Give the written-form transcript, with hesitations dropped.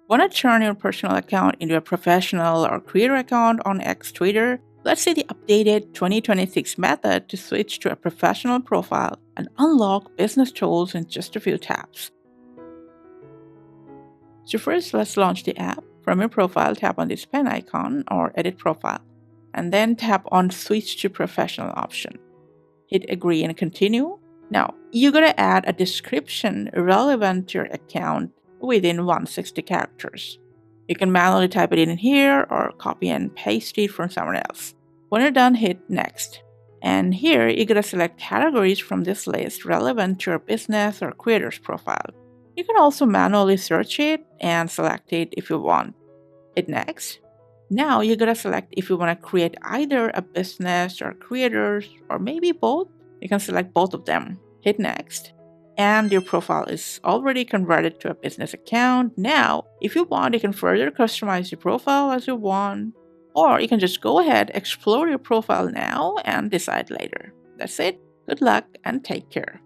Want to turn your personal account into a professional or creator account on X Twitter? Let's see the updated 2026 method to switch to a professional profile and unlock business tools in just a few taps. So first, let's launch the app. From your profile, tap on this pen icon or edit profile, and then tap on switch to professional option. Hit agree and continue. Now, you're going to add a description relevant to your account within 160 characters. You can manually type it in here or copy and paste it from somewhere else. When you're done, hit next. And here, you're going to select categories from this list relevant to your business or creator's profile. You can also manually search it and select it if you want. Hit next. Now you're going to select if you want to create either a business or creators or maybe both. You can select both of them. Hit next. And your profile is already converted to a business account. Now, if you want, you can further customize your profile as you want. Or you can just go ahead, explore your profile now, and decide later. That's it. Good luck and take care.